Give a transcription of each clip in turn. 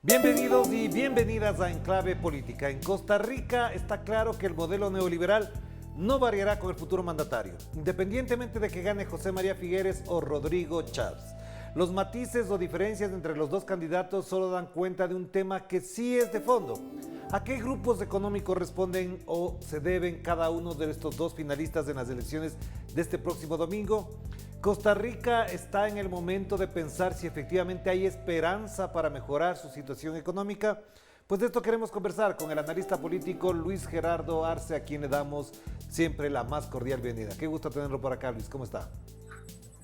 Bienvenidos y bienvenidas a Enclave Política. En Costa Rica está claro que el modelo neoliberal no variará con el futuro mandatario, independientemente de que gane José María Figueres o Rodrigo Chávez. Los matices o diferencias entre los dos candidatos solo dan cuenta de un tema que sí es de fondo. ¿A qué grupos económicos responden o se deben cada uno de estos dos finalistas en las elecciones de este próximo domingo? Costa Rica está en el momento de pensar si efectivamente hay esperanza para mejorar su situación económica. Pues de esto queremos conversar con el analista político Luis Gerardo Arce, a quien le damos siempre la más cordial bienvenida. Qué gusto tenerlo por acá, Luis. ¿Cómo está?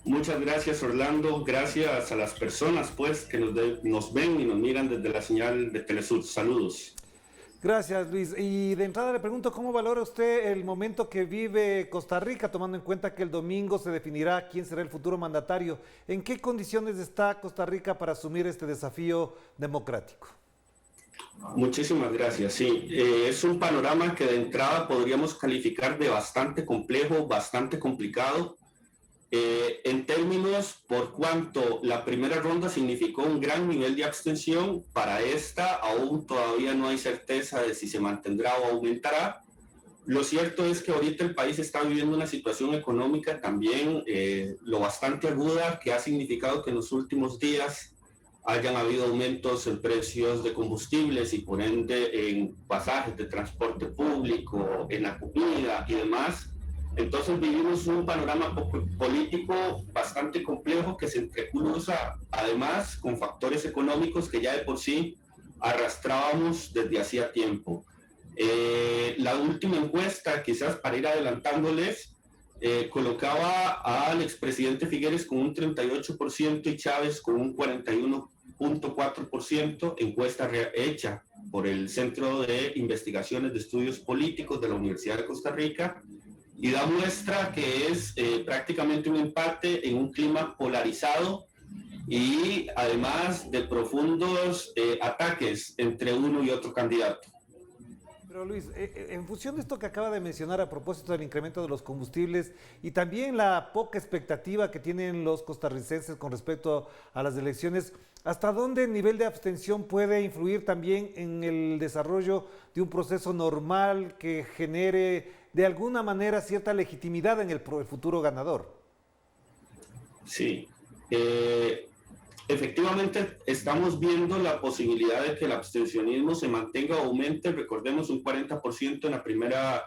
Muchas gracias, Orlando. Gracias a las personas pues que nos ven y nos miran desde la señal de Telesur. Saludos. Gracias, Luis. Y de entrada le pregunto, ¿cómo valora usted el momento que vive Costa Rica, tomando en cuenta que el domingo se definirá quién será el futuro mandatario? ¿En qué condiciones está Costa Rica para asumir este desafío democrático? Muchísimas gracias. Sí, es un panorama que de entrada podríamos calificar de bastante complejo, bastante complicado. En términos por cuanto la primera ronda significó un gran nivel de abstención, para esta aún todavía no hay certeza de si se mantendrá o aumentará. Lo cierto es que ahorita el país está viviendo una situación económica también lo bastante aguda, que ha significado que en los últimos días hayan habido aumentos en precios de combustibles y por ende en pasajes de transporte público, en la comida y demás. Entonces vivimos un panorama político bastante complejo que se entrecruza además con factores económicos que ya de por sí arrastrábamos desde hacía tiempo. La última encuesta, quizás para ir adelantándoles, colocaba al expresidente Figueres con un 38% y Chávez con un 41.4%, encuesta hecha por el Centro de Investigaciones de Estudios Políticos de la Universidad de Costa Rica, y da muestra que es prácticamente un empate en un clima polarizado y además de profundos ataques entre uno y otro candidato. Pero Luis, en función de esto que acaba de mencionar a propósito del incremento de los combustibles y también la poca expectativa que tienen los costarricenses con respecto a las elecciones, ¿hasta dónde el nivel de abstención puede influir también en el desarrollo de un proceso normal que genere de alguna manera cierta legitimidad en el futuro ganador? Sí, efectivamente estamos viendo la posibilidad de que el abstencionismo se mantenga o aumente. Recordemos un 40% en la primera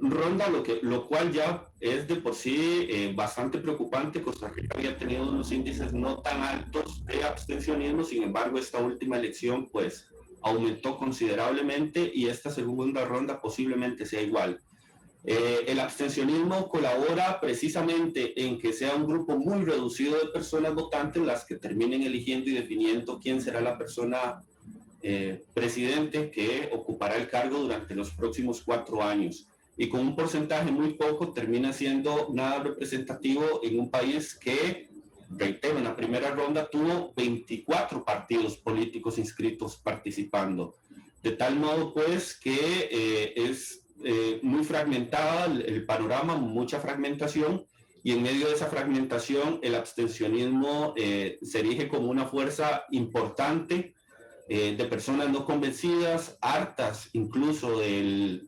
ronda, lo cual ya es de por sí bastante preocupante. Costa Rica había tenido unos índices no tan altos de abstencionismo, sin embargo esta última elección pues aumentó considerablemente y esta segunda ronda posiblemente sea igual. El abstencionismo colabora precisamente en que sea un grupo muy reducido de personas votantes las que terminen eligiendo y definiendo quién será la persona presidente que ocupará el cargo durante los próximos 4 años. Y con un porcentaje muy poco termina siendo nada representativo en un país que, reitero, en la primera ronda tuvo 24 partidos políticos inscritos participando. De tal modo pues que es muy fragmentada el panorama, mucha fragmentación, y en medio de esa fragmentación el abstencionismo se erige como una fuerza importante de personas no convencidas, hartas incluso de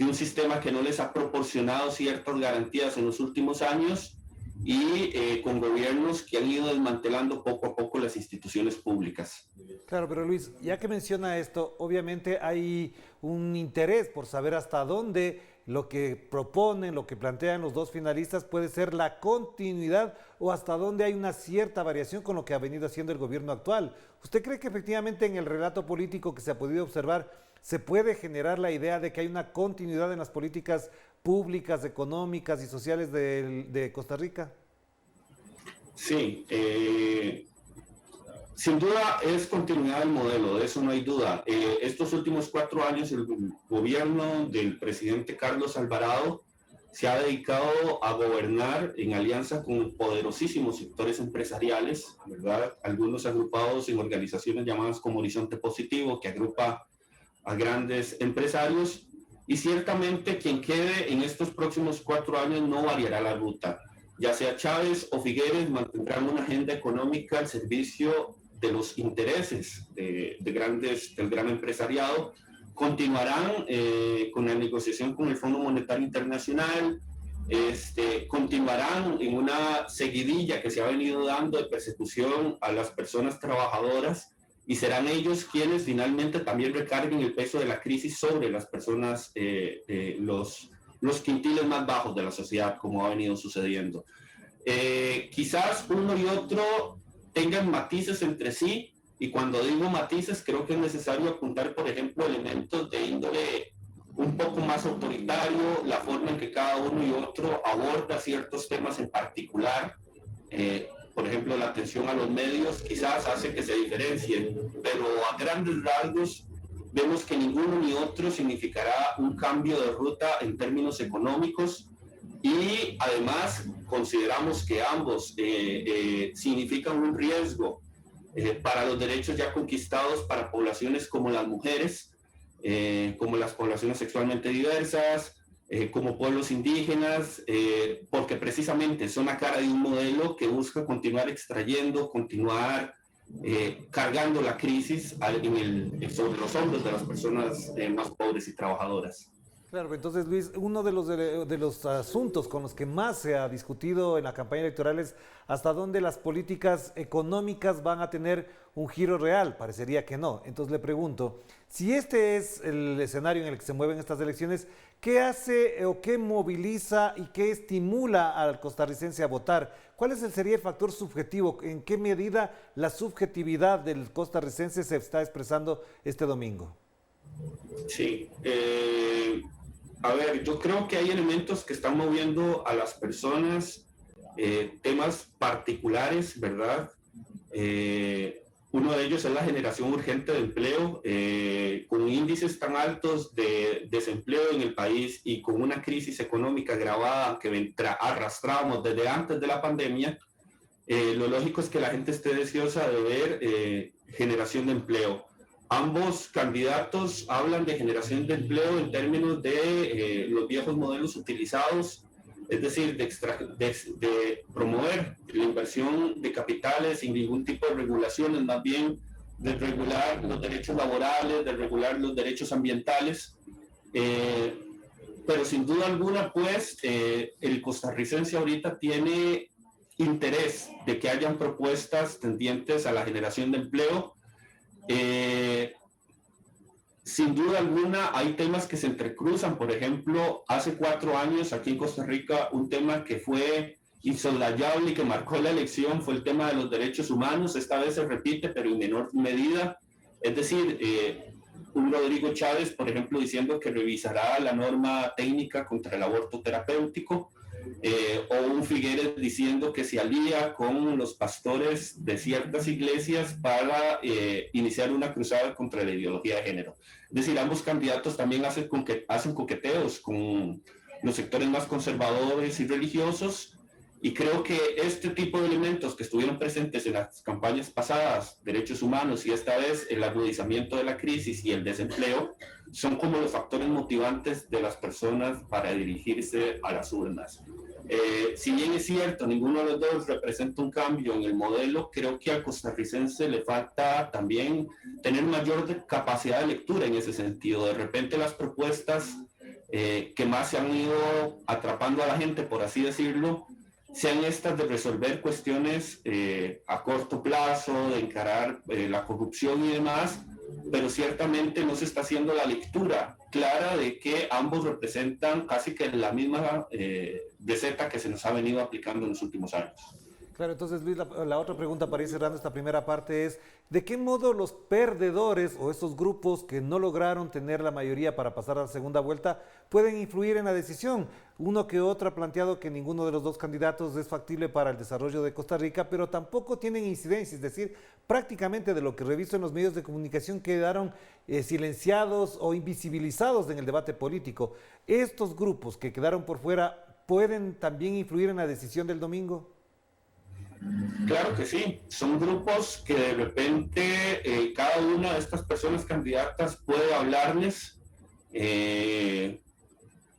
un sistema que no les ha proporcionado ciertas garantías en los últimos años y con gobiernos que han ido desmantelando poco a poco las instituciones públicas. Claro, pero Luis, ya que menciona esto, obviamente hay un interés por saber hasta dónde lo que proponen, lo que plantean los dos finalistas puede ser la continuidad o hasta dónde hay una cierta variación con lo que ha venido haciendo el gobierno actual. ¿Usted cree que efectivamente en el relato político que se ha podido observar se puede generar la idea de que hay una continuidad en las políticas públicas, económicas y sociales de Costa Rica? Sí, sin duda es continuidad del modelo, de eso no hay duda. Estos últimos 4 años el gobierno del presidente Carlos Alvarado se ha dedicado a gobernar en alianza con poderosísimos sectores empresariales, ¿verdad? Algunos agrupados en organizaciones llamadas como Horizonte Positivo, que agrupa a grandes empresarios, y ciertamente quien quede en estos próximos 4 años no variará la ruta. Ya sea Chávez o Figueres mantendrán una agenda económica al servicio de los intereses del gran empresariado, continuarán con la negociación con el Fondo Monetario Internacional, continuarán en una seguidilla que se ha venido dando de persecución a las personas trabajadoras, y serán ellos quienes finalmente también recarguen el peso de la crisis sobre las personas, los quintiles más bajos de la sociedad, como ha venido sucediendo. Quizás uno y otro tengan matices entre sí, y cuando digo matices creo que es necesario apuntar, por ejemplo, elementos de índole un poco más autoritario, la forma en que cada uno y otro aborda ciertos temas en particular. Por ejemplo, la atención a los medios quizás hace que se diferencien, pero a grandes rasgos vemos que ninguno ni otro significará un cambio de ruta en términos económicos, y además consideramos que ambos significan un riesgo para los derechos ya conquistados para poblaciones como las mujeres, como las poblaciones sexualmente diversas, como pueblos indígenas, porque precisamente son la cara de un modelo que busca continuar extrayendo, continuar cargando la crisis sobre los hombros de las personas más pobres y trabajadoras. Claro, entonces Luis, uno de los asuntos con los que más se ha discutido en la campaña electoral es hasta dónde las políticas económicas van a tener un giro real. Parecería que no. Entonces le pregunto, si este es el escenario en el que se mueven estas elecciones, ¿qué hace o qué moviliza y qué estimula al costarricense a votar? ¿Cuál sería el factor subjetivo? ¿En qué medida la subjetividad del costarricense se está expresando este domingo? Sí, a ver, yo creo que hay elementos que están moviendo a las personas, temas particulares, ¿verdad? Uno de ellos es la generación urgente de empleo, con índices tan altos de desempleo en el país y con una crisis económica agravada que arrastramos desde antes de la pandemia. Lo lógico es que la gente esté deseosa de ver generación de empleo. Ambos candidatos hablan de generación de empleo en términos de los viejos modelos utilizados, es decir, de promover la inversión de capitales sin ningún tipo de regulaciones, más bien de regular los derechos laborales, de regular los derechos ambientales. Pero sin duda alguna, pues, el costarricense ahorita tiene interés de que hayan propuestas tendientes a la generación de empleo. Sin duda alguna hay temas que se entrecruzan. Por ejemplo, hace 4 años aquí en Costa Rica un tema que fue insoslayable y que marcó la elección fue el tema de los derechos humanos. Esta vez se repite, pero en menor medida. Es decir, un Rodrigo Chávez, por ejemplo, diciendo que revisará la norma técnica contra el aborto terapéutico, o un Figueres diciendo que se alía con los pastores de ciertas iglesias para iniciar una cruzada contra la ideología de género. Es decir, ambos candidatos también hacen coqueteos con los sectores más conservadores y religiosos, y creo que este tipo de elementos que estuvieron presentes en las campañas pasadas, derechos humanos, y esta vez el agudizamiento de la crisis y el desempleo, son como los factores motivantes de las personas para dirigirse a las urnas. Si bien es cierto, ninguno de los dos representa un cambio en el modelo, creo que al costarricense le falta también tener mayor capacidad de lectura en ese sentido. De repente las propuestas que más se han ido atrapando a la gente, por así decirlo, sean estas de resolver cuestiones a corto plazo, de encarar la corrupción y demás, pero ciertamente no se está haciendo la lectura clara de que ambos representan casi que la misma receta que se nos ha venido aplicando en los últimos años. Claro, entonces Luis, la otra pregunta para ir cerrando esta primera parte es, ¿de qué modo los perdedores o estos grupos que no lograron tener la mayoría para pasar a la segunda vuelta pueden influir en la decisión? Uno que otro ha planteado que ninguno de los dos candidatos es factible para el desarrollo de Costa Rica, pero tampoco tienen incidencia, es decir, prácticamente de lo que reviso en los medios de comunicación quedaron silenciados o invisibilizados en el debate político. ¿Estos grupos que quedaron por fuera pueden también influir en la decisión del domingo? Claro que sí, son grupos que de repente cada una de estas personas candidatas puede hablarles,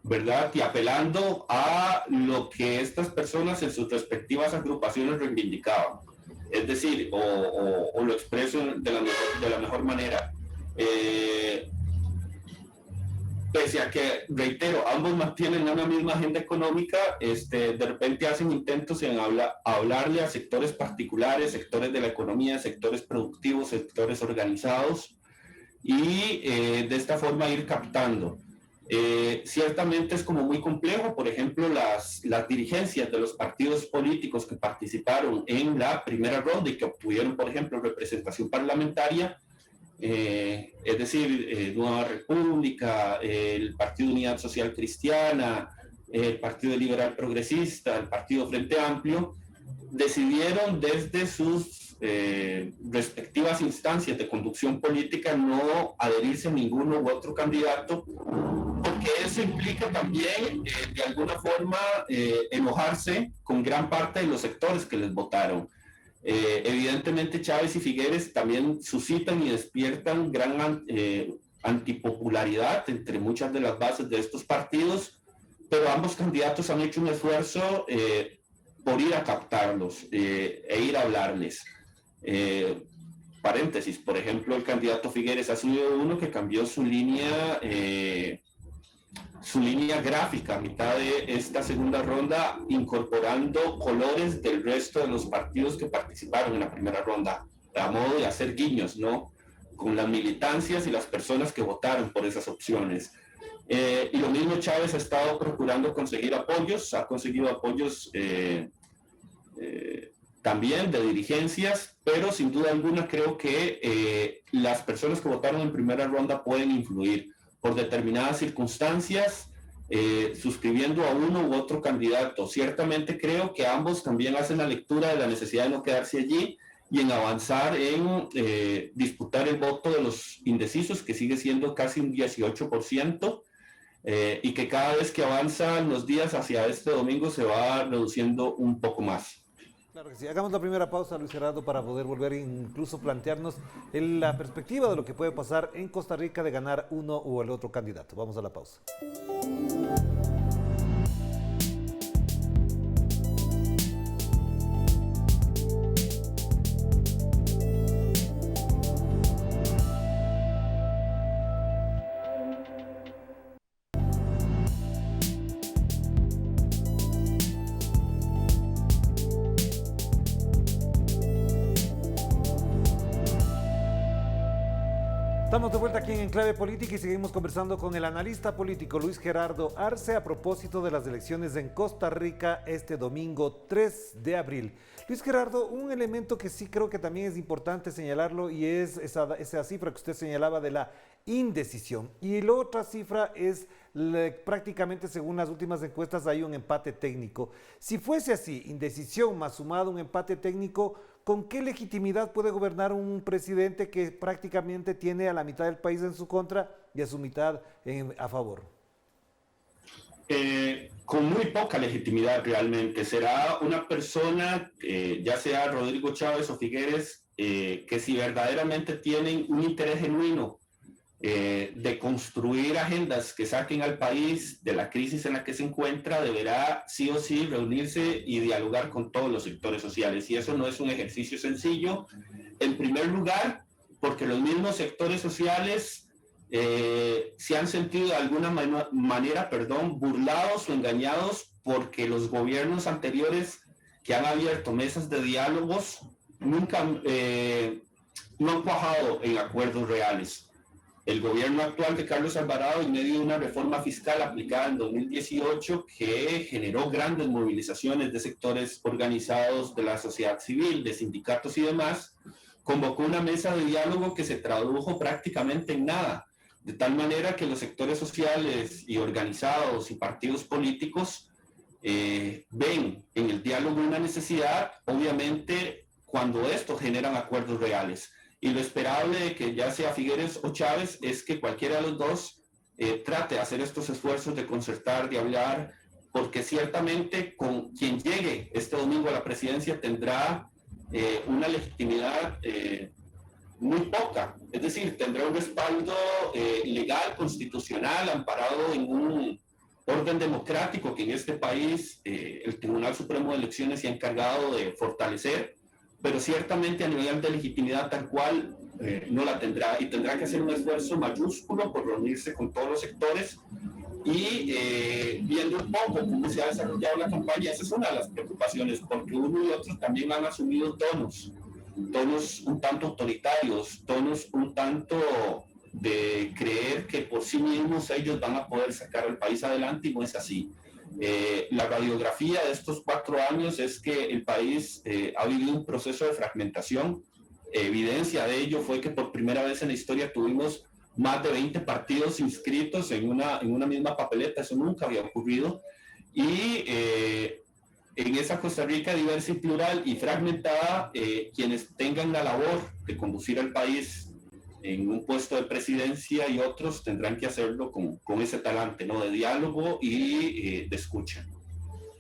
¿verdad? Y apelando a lo que estas personas en sus respectivas agrupaciones reivindicaban. es decir, o lo expreso de la mejor manera, pese a que, reitero, ambos mantienen una misma agenda económica, de repente hacen intentos en hablarle a sectores particulares, sectores de la economía, sectores productivos, sectores organizados, y de esta forma ir captando. Ciertamente es como muy complejo, por ejemplo, las dirigencias de los partidos políticos que participaron en la primera ronda y que obtuvieron, por ejemplo, representación parlamentaria, es decir, Nueva República, el Partido Unidad Social Cristiana, el Partido Liberal Progresista, el Partido Frente Amplio, decidieron desde sus respectivas instancias de conducción política no adherirse a ninguno u otro candidato, porque eso implica también, de alguna forma, enojarse con gran parte de los sectores que les votaron. Evidentemente Chávez y Figueres también suscitan y despiertan gran antipopularidad entre muchas de las bases de estos partidos, pero ambos candidatos han hecho un esfuerzo por ir a captarlos e ir a hablarles. Paréntesis, por ejemplo, el candidato Figueres ha sido uno que cambió su línea gráfica a mitad de esta segunda ronda, incorporando colores del resto de los partidos que participaron en la primera ronda, a modo de hacer guiños, ¿no?, con las militancias y las personas que votaron por esas opciones. Y lo mismo Chávez ha estado procurando conseguir apoyos, ha conseguido apoyos también de dirigencias, pero sin duda alguna creo que las personas que votaron en primera ronda pueden influir por determinadas circunstancias, suscribiendo a uno u otro candidato. Ciertamente creo que ambos también hacen la lectura de la necesidad de no quedarse allí y en avanzar en disputar el voto de los indecisos, que sigue siendo casi un 18%, y que cada vez que avanzan los días hacia este domingo se va reduciendo un poco más. Claro que sí. Hagamos la primera pausa, Luis Gerardo, para poder volver incluso plantearnos la perspectiva de lo que puede pasar en Costa Rica de ganar uno o el otro candidato. Vamos a la pausa. Estamos de vuelta aquí en Enclave Política y seguimos conversando con el analista político Luis Gerardo Arce a propósito de las elecciones en Costa Rica este domingo 3 de abril. Luis Gerardo, un elemento que sí creo que también es importante señalarlo y es esa cifra que usted señalaba de la indecisión. Y la otra cifra es prácticamente, según las últimas encuestas, hay un empate técnico. Si fuese así, indecisión más sumado un empate técnico, ¿con qué legitimidad puede gobernar un presidente que prácticamente tiene a la mitad del país en su contra y a su mitad a favor? Con muy poca legitimidad realmente. Será una persona, ya sea Rodrigo Chávez o Figueres, que si verdaderamente tienen un interés genuino de construir agendas que saquen al país de la crisis en la que se encuentra, deberá sí o sí reunirse y dialogar con todos los sectores sociales. Y eso no es un ejercicio sencillo, en primer lugar, porque los mismos sectores sociales se han sentido de alguna manera, burlados o engañados porque los gobiernos anteriores que han abierto mesas de diálogos nunca no han cuajado en acuerdos reales. El gobierno actual de Carlos Alvarado, en medio de una reforma fiscal aplicada en 2018 que generó grandes movilizaciones de sectores organizados de la sociedad civil, de sindicatos y demás, convocó una mesa de diálogo que se tradujo prácticamente en nada, de tal manera que los sectores sociales y organizados y partidos políticos ven en el diálogo una necesidad, obviamente, cuando estos generan acuerdos reales. Y lo esperable de que ya sea Figueres o Chávez es que cualquiera de los dos trate de hacer estos esfuerzos de concertar, de hablar, porque ciertamente con quien llegue este domingo a la presidencia tendrá una legitimidad muy poca, es decir, tendrá un respaldo legal, constitucional, amparado en un orden democrático que en este país el Tribunal Supremo de Elecciones se ha encargado de fortalecer, pero ciertamente a nivel de legitimidad tal cual no la tendrá, y tendrá que hacer un esfuerzo mayúsculo por reunirse con todos los sectores y viendo un poco cómo se ha desarrollado la campaña. Esa es una de las preocupaciones, porque uno y otro también han asumido tonos un tanto autoritarios, tonos un tanto de creer que por sí mismos ellos van a poder sacar al país adelante, y no es así. La radiografía de estos 4 años es que el país ha vivido un proceso de fragmentación. Evidencia de ello fue que por primera vez en la historia tuvimos más de 20 partidos inscritos en una misma papeleta. Eso nunca había ocurrido. Y en esa Costa Rica diversa y plural y fragmentada, quienes tengan la labor de conducir al país en un puesto de presidencia y otros tendrán que hacerlo con ese talante, ¿no?, de diálogo y de escucha.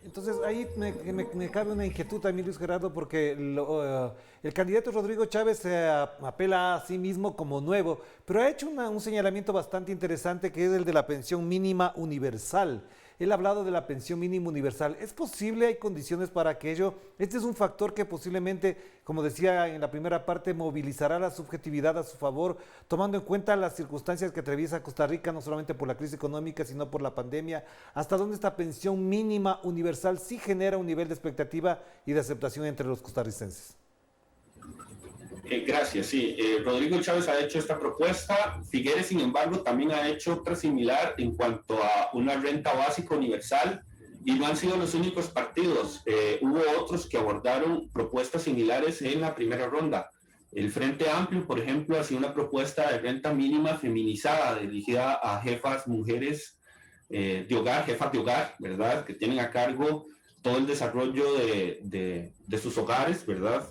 Entonces ahí me cabe una inquietud también, Luis Gerardo, porque el candidato Rodrigo Chávez se apela a sí mismo como nuevo, pero ha hecho un señalamiento bastante interesante, que es el de la pensión mínima universal. Él ha hablado de la pensión mínima universal. ¿Es posible? ¿Hay condiciones para que ello? Este es un factor que posiblemente, como decía en la primera parte, movilizará la subjetividad a su favor, tomando en cuenta las circunstancias que atraviesa Costa Rica, no solamente por la crisis económica, sino por la pandemia. ¿Hasta dónde esta pensión mínima universal sí genera un nivel de expectativa y de aceptación entre los costarricenses? Gracias, sí. Rodrigo Chávez ha hecho esta propuesta. Figueres, sin embargo, también ha hecho otra similar en cuanto a una renta básica universal, y no han sido los únicos partidos. Hubo otros que abordaron propuestas similares en la primera ronda. El Frente Amplio, por ejemplo, hacía una propuesta de renta mínima feminizada dirigida a jefas mujeres de hogar, jefas de hogar, ¿verdad?, que tienen a cargo todo el desarrollo de sus hogares, ¿verdad?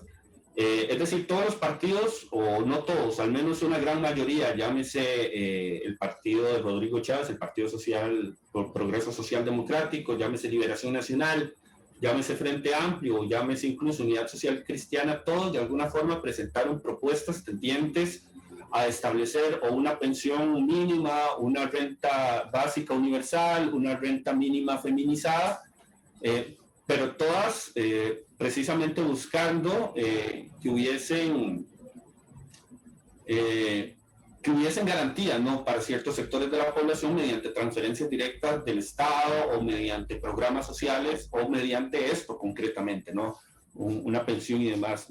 Es decir, todos los partidos, o no todos, al menos una gran mayoría, llámese el partido de Rodrigo Chávez, el Partido Social por Progreso Social Democrático, llámese Liberación Nacional, llámese Frente Amplio, llámese incluso Unidad Social Cristiana, todos de alguna forma presentaron propuestas tendientes a establecer o una pensión mínima, una renta básica universal, una renta mínima feminizada, pero todas precisamente buscando que hubiesen garantías, ¿no?, para ciertos sectores de la población mediante transferencias directas del Estado o mediante programas sociales o mediante esto concretamente, ¿no?, una pensión y demás.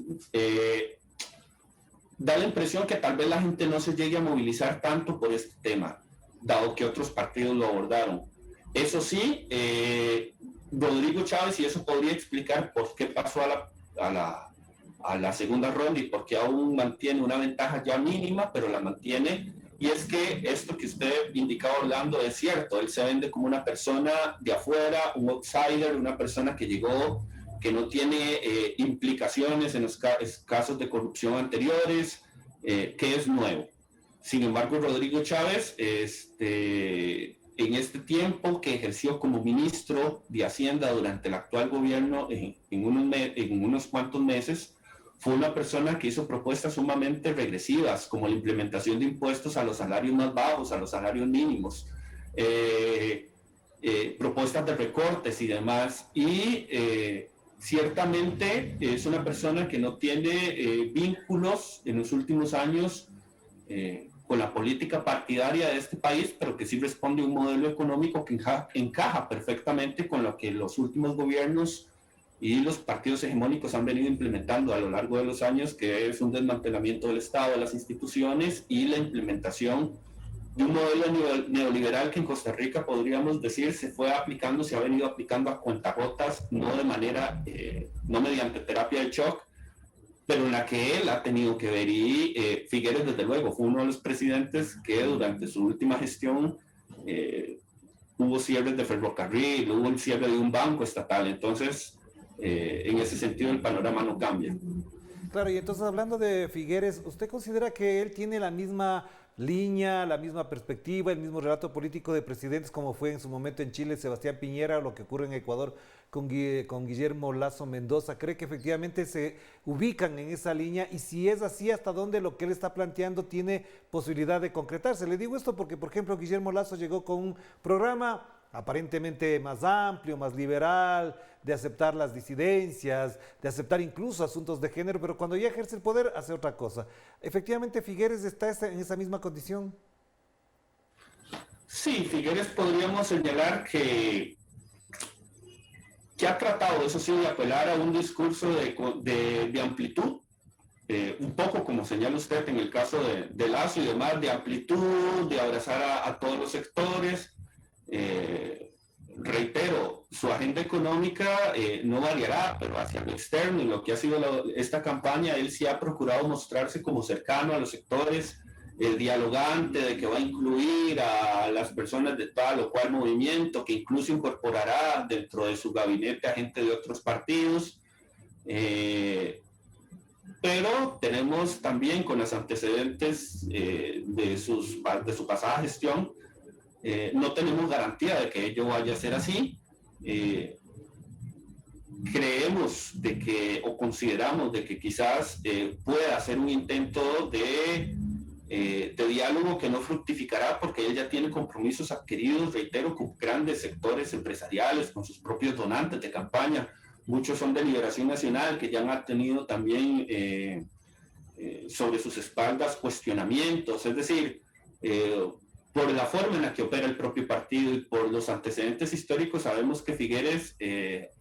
Da la impresión que tal vez la gente no se llegue a movilizar tanto por este tema, dado que otros partidos lo abordaron. Eso sí, Rodrigo Chávez, y eso podría explicar por qué pasó a la segunda ronda y por qué aún mantiene una ventaja ya mínima, pero la mantiene, y es que esto que usted indicaba, Orlando, es cierto. Él se vende como una persona de afuera, un outsider, una persona que llegó, que no tiene implicaciones en los casos de corrupción anteriores, que es nuevo. Sin embargo, Rodrigo Chávez, en este tiempo que ejerció como ministro de Hacienda durante el actual gobierno, en unos cuantos meses, fue una persona que hizo propuestas sumamente regresivas, como la implementación de impuestos a los salarios más bajos, a los salarios mínimos, propuestas de recortes y demás. Y ciertamente es una persona que no tiene vínculos en los últimos años con la política partidaria de este país, pero que sí responde a un modelo económico que encaja perfectamente con lo que los últimos gobiernos y los partidos hegemónicos han venido implementando a lo largo de los años, que es un desmantelamiento del Estado, de las instituciones, y la implementación de un modelo neoliberal que en Costa Rica, podríamos decir, se ha venido aplicando a cuentagotas, no de manera, no mediante terapia de shock, pero en la que él ha tenido que ver. Y Figueres, desde luego, fue uno de los presidentes que durante su última gestión hubo cierres de ferrocarril, hubo el cierre de un banco estatal. Entonces, en ese sentido, el panorama no cambia. Claro, y entonces, hablando de Figueres, ¿usted considera que él tiene la misma línea, la misma perspectiva, el mismo relato político de presidentes como fue en su momento en Chile Sebastián Piñera, o lo que ocurre en Ecuador con Guillermo Lasso Mendoza? ¿Cree que efectivamente se ubican en esa línea? Y si es así, ¿hasta dónde lo que él está planteando tiene posibilidad de concretarse? Le digo esto porque, por ejemplo, Guillermo Lasso llegó con un programa aparentemente más amplio, más liberal, de aceptar las disidencias, de aceptar incluso asuntos de género, pero cuando ya ejerce el poder hace otra cosa. Efectivamente, Figueres está en esa misma condición. Sí, Figueres podríamos señalar que ha tratado, eso sí, de apelar a un discurso de amplitud, un poco como señala usted en el caso de Lazo y demás, de amplitud, de abrazar a todos los sectores. Reitero, su agenda económica no variará, pero hacia lo externo y lo que ha sido esta campaña, él sí ha procurado mostrarse como cercano a los sectores, dialogante, de que va a incluir a las personas de tal o cual movimiento, que incluso incorporará dentro de su gabinete a gente de otros partidos. Pero tenemos también con los antecedentes de su pasada gestión, no tenemos garantía de que ello vaya a ser así. Creemos de que, o consideramos de que quizás pueda hacer un intento de diálogo que no fructificará porque él ya tiene compromisos adquiridos, reitero, con grandes sectores empresariales, con sus propios donantes de campaña. Muchos son de Liberación Nacional, que ya han tenido también sobre sus espaldas cuestionamientos, es decir, por la forma en la que opera el propio partido y por los antecedentes históricos, sabemos que Figueres,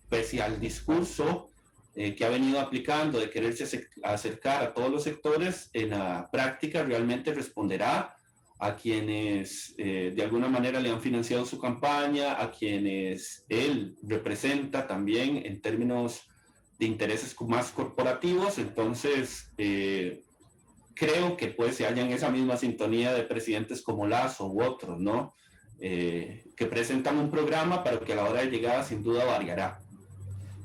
pese al discurso que ha venido aplicando de quererse acercar a todos los sectores, en la práctica realmente responderá a quienes de alguna manera le han financiado su campaña, a quienes él representa también en términos de intereses más corporativos. Entonces, creo que pues se halla en esa misma sintonía de presidentes como Lazo u otros, ¿no? Que presentan un programa, pero que a la hora de llegada sin duda variará.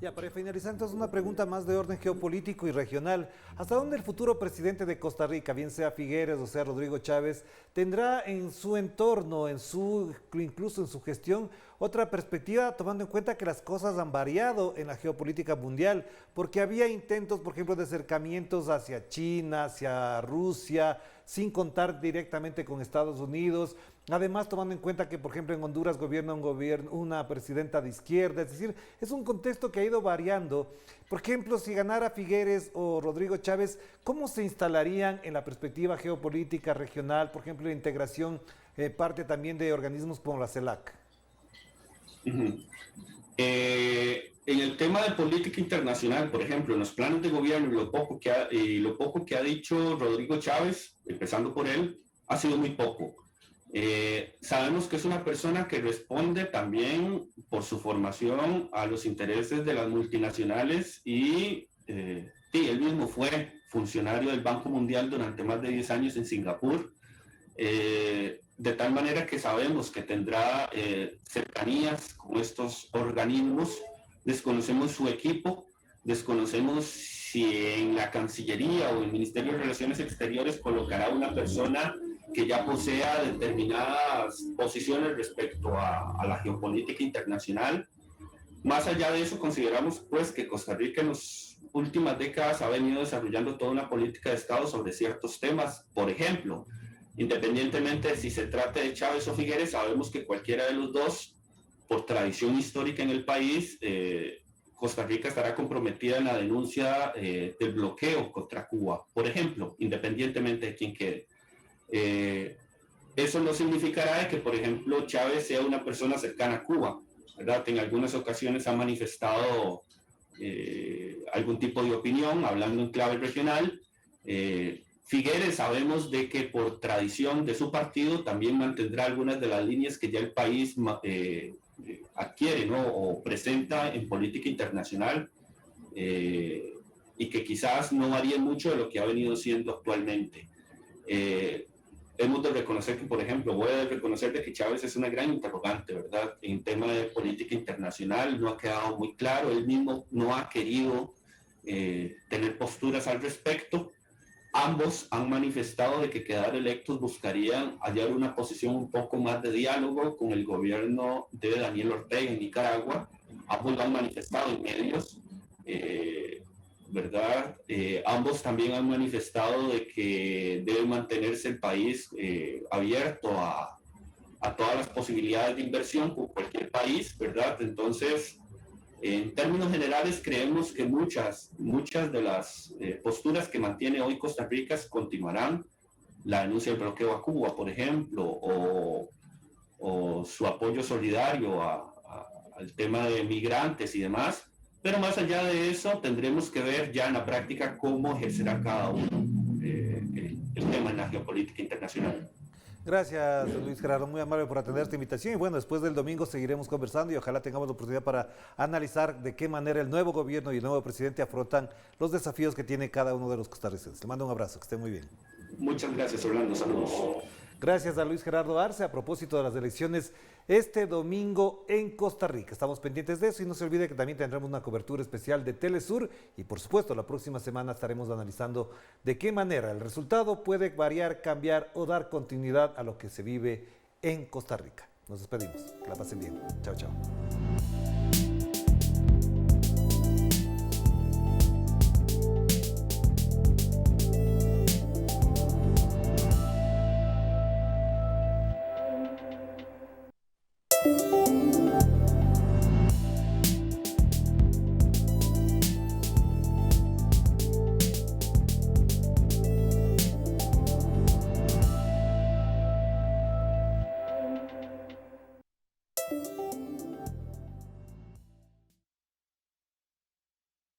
Ya, para finalizar, entonces una pregunta más de orden geopolítico y regional. ¿Hasta dónde el futuro presidente de Costa Rica, bien sea Figueres o sea Rodrigo Chávez, tendrá en su entorno, incluso en su gestión, otra perspectiva, tomando en cuenta que las cosas han variado en la geopolítica mundial? Porque había intentos, por ejemplo, de acercamientos hacia China, hacia Rusia, sin contar directamente con Estados Unidos. Además, tomando en cuenta que, por ejemplo, en Honduras gobierna una presidenta de izquierda, es decir, es un contexto que ha ido variando. Por ejemplo, si ganara Figueres o Rodrigo Chávez, ¿cómo se instalarían en la perspectiva geopolítica regional, por ejemplo, la integración parte también de organismos como la CELAC? Uh-huh. En el tema de política internacional, por ejemplo, en los planes de gobierno y lo poco que ha dicho Rodrigo Chávez, empezando por él, ha sido muy poco. Sabemos que es una persona que responde también por su formación a los intereses de las multinacionales y él mismo fue funcionario del Banco Mundial durante más de 10 años en Singapur, de tal manera que sabemos que tendrá cercanías con estos organismos. Desconocemos su equipo, desconocemos si en la Cancillería o el Ministerio de Relaciones Exteriores colocará una persona que ya posea determinadas posiciones respecto a la geopolítica internacional. Más allá de eso, consideramos pues que Costa Rica en las últimas décadas ha venido desarrollando toda una política de Estado sobre ciertos temas. Por ejemplo, independientemente de si se trate de Chávez o Figueres, sabemos que cualquiera de los dos, por tradición histórica en el país, Costa Rica estará comprometida en la denuncia del bloqueo contra Cuba, por ejemplo, independientemente de quién quede. Eso no significará que, por ejemplo, Chávez sea una persona cercana a Cuba, ¿verdad? En algunas ocasiones ha manifestado algún tipo de opinión, hablando en clave regional. Figueres sabemos de que por tradición de su partido también mantendrá algunas de las líneas que ya el país adquiere, ¿no? O presenta en política internacional, y que quizás no varíen mucho de lo que ha venido siendo actualmente. Hemos de reconocer que, por ejemplo, voy a reconocer de que Chávez es una gran interrogante, ¿verdad? En tema de política internacional no ha quedado muy claro, él mismo no ha querido tener posturas al respecto. Ambos han manifestado de que quedar electos buscarían hallar una posición un poco más de diálogo con el gobierno de Daniel Ortega en Nicaragua. Ambos lo han manifestado en medios, ¿verdad? Ambos también han manifestado de que debe mantenerse el país abierto a a todas las posibilidades de inversión con cualquier país, ¿verdad? Entonces, en términos generales, creemos que muchas de las posturas que mantiene hoy Costa Rica continuarán. La denuncia del bloqueo a Cuba, por ejemplo, o su apoyo solidario al tema de migrantes y demás. Pero más allá de eso, tendremos que ver ya en la práctica cómo ejercerá cada uno el tema en la geopolítica internacional. Gracias, Luis Gerardo, muy amable por atender esta invitación. Y bueno, después del domingo seguiremos conversando y ojalá tengamos la oportunidad para analizar de qué manera el nuevo gobierno y el nuevo presidente afrontan los desafíos que tiene cada uno de los costarricenses. Le mando un abrazo, que esté muy bien. Muchas gracias, Orlando. Saludos. Gracias a Luis Gerardo Arce a propósito de las elecciones este domingo en Costa Rica. Estamos pendientes de eso y no se olvide que también tendremos una cobertura especial de Telesur y por supuesto la próxima semana estaremos analizando de qué manera el resultado puede variar, cambiar o dar continuidad a lo que se vive en Costa Rica. Nos despedimos. Que la pasen bien. Chao, chao.